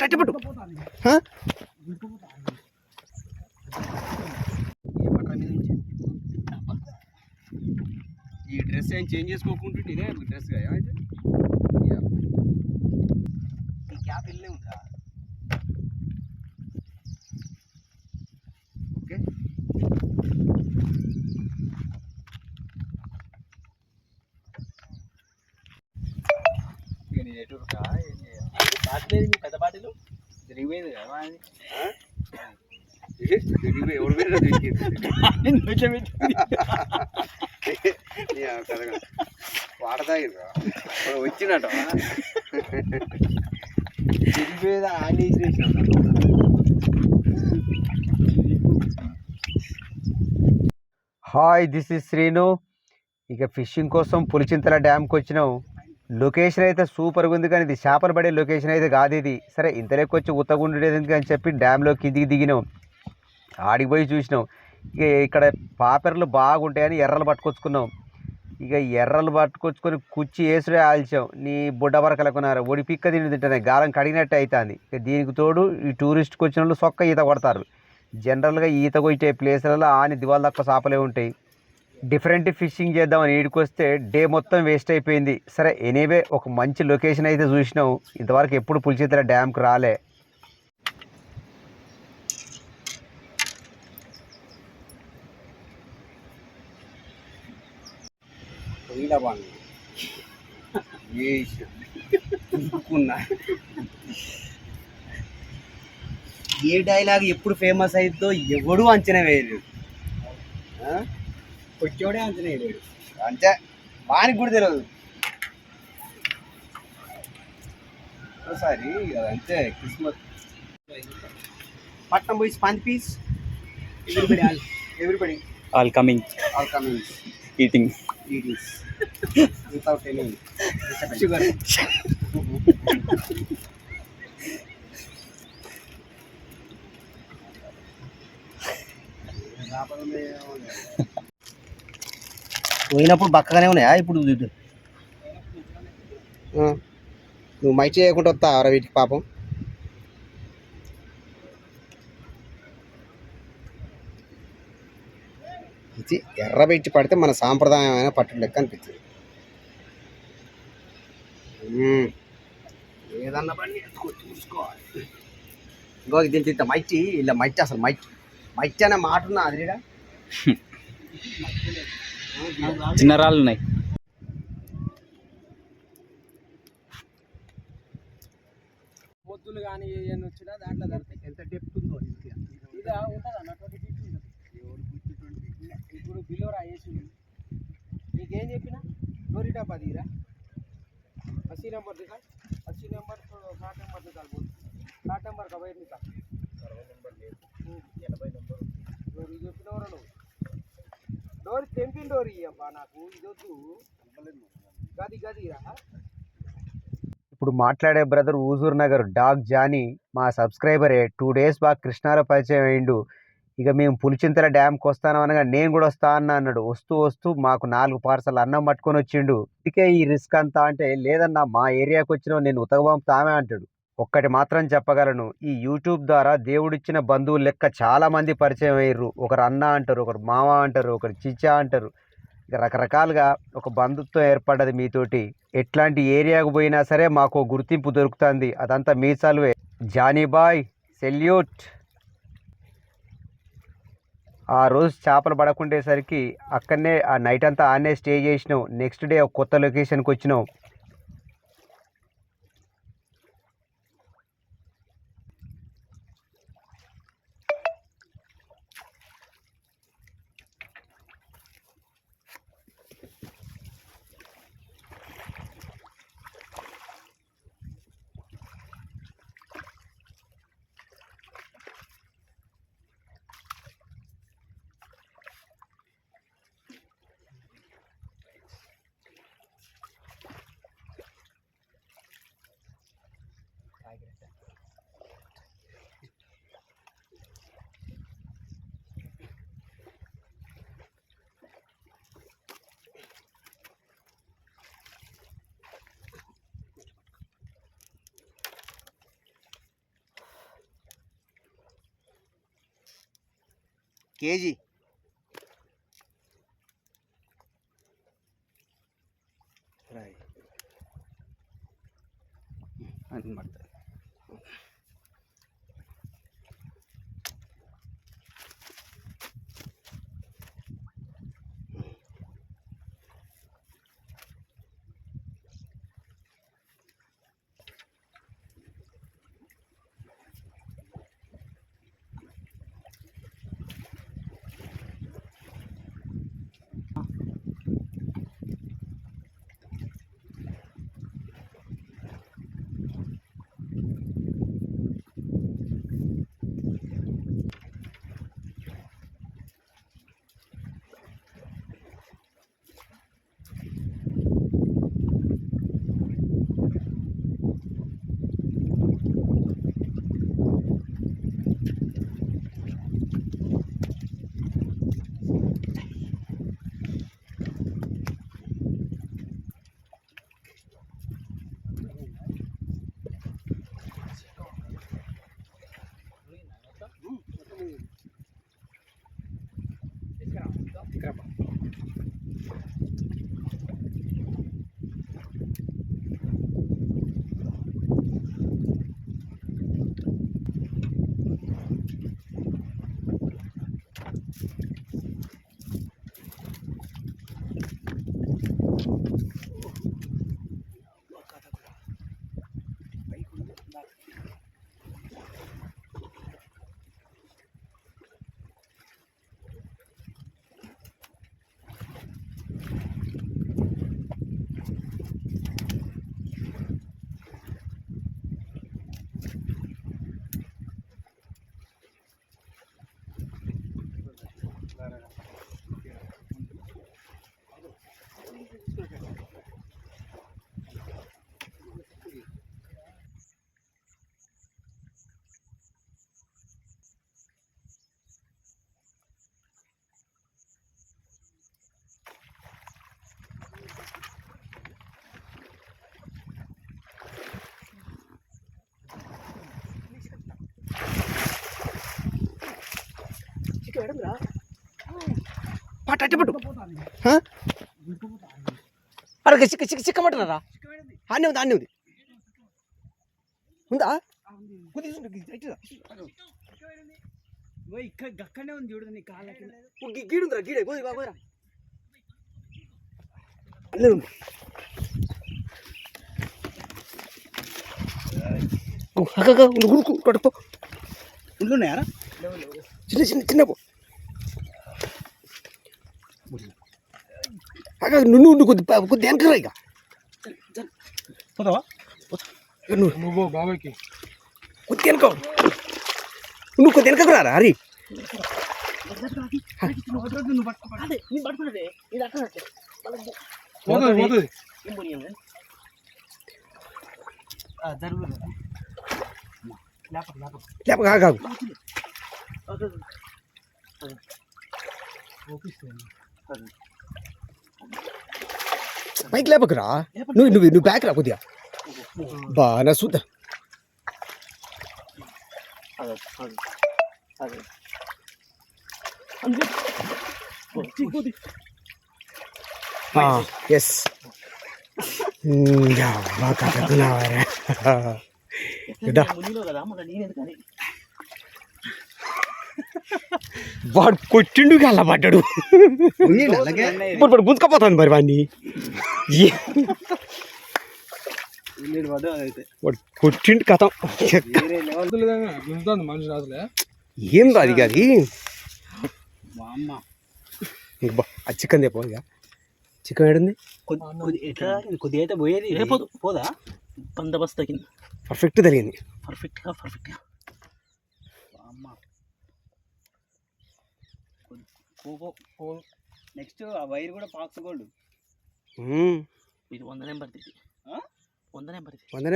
అట్టపట్టు ఈ డ్రెస్ ఏం చేంజ్ చేసుకోకుంటుంటే ఇదే డ్రెస్ ఏమైతే ఈ క్యాప్ ఇల్లే ఉందా ఓకే నేను ఎటురుకా బాటలేదు మీ పెద్ద బాటలు జరిగిపోయింది కదా జరిగిపోయి ఎవరు వాడతాగిరా వచ్చినట్టు జరిగిపోయేది ఆని హాయ్ దిస్ ఇస్ శ్రీను. ఇక ఫిషింగ్ కోసం పులిచింతల డ్యామ్కి వచ్చినాం. లొకేషన్ అయితే సూపర్గా ఉంది, కానీ ఇది చేపలు పడే లొకేషన్ అయితే కాదు ఇది. సరే ఇంతలోకి వచ్చి ఉత్తగుండేది అని చెప్పి డ్యామ్లో కిందికి దిగినాం. ఆడికి పోయి చూసినాం. ఇక ఇక్కడ పాపెర్లు బాగుంటాయని ఎర్రలు పట్టుకొచ్చుకున్నాం. ఇక ఎర్రలు పట్టుకొచ్చుకొని కుచ్చి వేసుడే ఆల్చాం. నీ బుడ్డ వరకలకున్నారు ఒడిపిక్క తింటానే గాలం కడిగినట్టు అవుతుంది. ఇక దీనికి తోడు ఈ టూరిస్ట్కి వచ్చిన వాళ్ళు సొక్క ఈత కొడతారు. జనరల్గా ఈత కొట్టే ప్లేసులలో ఆని దివాళ తక్కువ చేపలే ఉంటాయి. డిఫరెంట్ ఫిషింగ్ చేద్దామని ఈడికి వస్తే డే మొత్తం వేస్ట్ అయిపోయింది. సరే ఎనీవే ఒక మంచి లొకేషన్ అయితే చూసినాం. ఇంతవరకు ఎప్పుడు పులిచింతల డ్యామ్కి రాలే. ఏ డైలాగ్ ఎప్పుడు ఫేమస్ అయిద్దో ఎవడు అంచనా వేయలేడు. వచ్చేవాడే అంచనా వేయలేడు. అంతే వానికి కూడా తెలియదు ఒకసారి అంతే. క్రిస్మస్ పట్నం పోయి sponge piece everybody all coming eating without any sugar. పోయినప్పుడు బక్కగానే ఉన్నాయా ఇప్పుడు? నువ్వు మైట్ చేయకుండా వస్తావరా వీటికి పాపం. ఇది ఎర్ర పెట్టి పడితే మన సాంప్రదాయమైన పట్టు లెక్క అనిపించింది. ఏదన్నా పని చూసుకోవాలి. ఇంకో దీనికి ఇంత మైటి ఇలా మైటి అసలు మైటి అనే మాట ఉన్నా అది చిన్న రాళ్ళు ఉన్నాయి. పొద్దులు కానీ ఏమన్నా వచ్చినా దాంట్లో దొరుకుతాయి. ఎంత డెప్త్ ఉందో ఇది ఉంటుంది అన్న 20 feet ఉంటుంది. ఇప్పుడు బిలోరా వేసి నీకేం చెప్పినా డోరీటా 10 రా 80 नंबर दिखा 80 नंबर तो 60 नंबर निकाल बोल 60 नंबर का बैठ निकाल 60 नंबर ले 80 नंबर డోరీ చెప్పినవరా నువ్వు. డోరీ తెంపిన డోరీ అబ్బా నాకు ఇదొద్దు గదిరా. ఇప్పుడు మాట్లాడే బ్రదర్ ఊజూర్ నగర్ డాగ్ జానీ మా సబ్స్క్రైబరే. 2 days బాగా కృష్ణాలో పరిచయం అయిండు. ఇక మేము పులిచింతల డ్యామ్కి వస్తాను అనగా నేను కూడా వస్తా అన్నాడు. వస్తూ మాకు 4 పార్సల్ అన్నం పట్టుకొని వచ్చిండు. ఇకే ఈ రిస్క్ అంతా అంటే లేదన్నా మా ఏరియాకి వచ్చిన నేను ఉతకబంపుతామే అంటాడు. ఒక్కటి మాత్రం చెప్పగలను, ఈ యూట్యూబ్ ద్వారా దేవుడిచ్చిన బంధువులు లెక్క చాలా మంది పరిచయం అయ్యారు. ఒకరు అన్న అంటారు, ఒకరు మామ అంటారు, ఒకరు చిచ్చా అంటారు. ఇక రకరకాలుగా ఒక బంధుత్వం ఏర్పడ్డది మీతోటి. ఎట్లాంటి ఏరియాకు పోయినా సరే మాకు గుర్తింపు దొరుకుతుంది. అదంతా మీ చలువే. జానీ బాయ్ సెల్యూట్. ఆ రోజు చేపలు పడకుండేసరికి అక్కడనే ఆ నైట్ అంతా ఆనే స్టే చేసినాం. నెక్స్ట్ డే ఒక కొత్త లొకేషన్కి వచ్చినాం. కేజీ అది ಮಾಡ್ತಾರೆ అరే చిక్కమంటున్నారా అన్నీ ఉంది ఉందా ఇక్కడ గక్కనే ఉంది చూడు నీ కాళ్ళకి గీడుందిరా గీడే పోయి బాబోరా కొట్టుకో ఉండున్నాయారా చిన్న చిన్న చిన్న పో నువ్వు కొద్ది వెనకరా ఇక పోతావా నువ్వు బాబాయ్కి కొద్ది వెనక నువ్వు కొద్ది వెనకకు రారా హరి కాదు పైకి లేపకురా నువ్వు బ్యాక్ రా కొద్దిగా బాగా చూద్దా ఎస్ బాగా కట్టుకున్నావారా వాడు కొట్టిండు అలా పడ్డాడు గుంజుకపోతాను మరి వాడిని వాడు కొట్టిండు కథం ఏం అది కాదు ఆ చికెన్ తెపో ఇక చికెన్ ఏడుంది కొద్దిగా అయితే పోయేది పోదా బందోబస్తు తగ్గింది పర్ఫెక్ట్ జరిగింది పర్ఫెక్ట్గా నెక్స్ట్ ఆ వైర్ కూడా పాక్స్ గోల్డ్ ఇది 100 నెంబర్ ఇది 100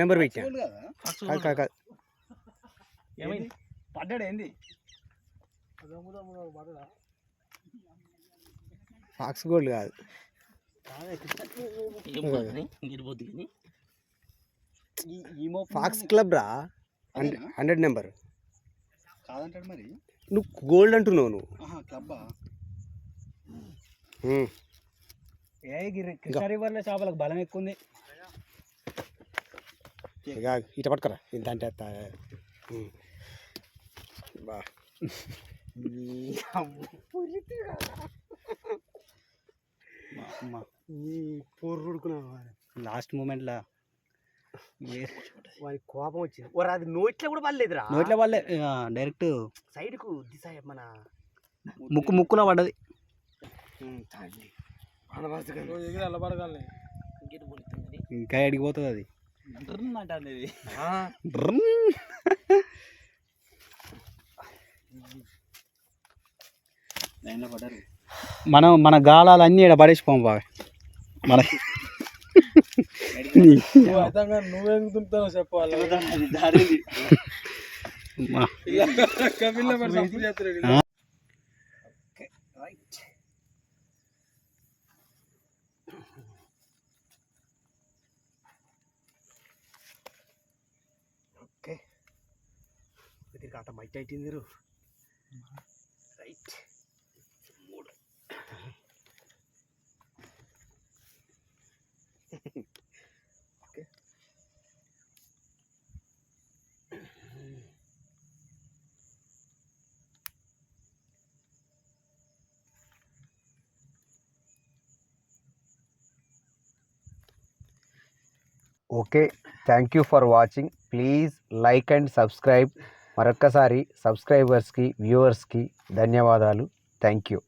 నెంబర్ పెట్టా కాదు ఏమైంది పడ్డాడు ఏంది ఫాక్స్ గోల్డ్ కాదు ఫాక్స్ క్లబ్ రా 100 నెంబర్ కాదంటాడు మరి నువ్వు గోల్డ్ అంటున్నావు నువ్వు. క్లబ్బా కృష్ణా రివర్లో చేపలకు బలం ఎక్కువ ఉంది. ఇక ఇట పట్టుకరా ఇంత అంటే బా పొర్రుడుకున్నా లాస్ట్ మూమెంట్లో వాడి కోపం వచ్చింది. ఓ అది నోట్లో కూడా పడలేదురా. నోట్ల వాళ్ళే డైరెక్ట్ సైడ్కు దిశ మన ముక్కులో పడ్డది. ఇంకా ఎడికి పోతుంది అది. మన గాలాలు అన్నీ ఇక్కడ పడేసిపోం బాగా మన నువ్వేం దుంపుతావు చెప్పాలి. ఓకే దీనికి అంత మైట్ అయిపోయింది మీరు. Right okay okay, thank you for watching. Please like and subscribe. మరొక్కసారి సబ్స్క్రైబర్స్కి వ్యూవర్స్కి ధన్యవాదాలు. Thank you.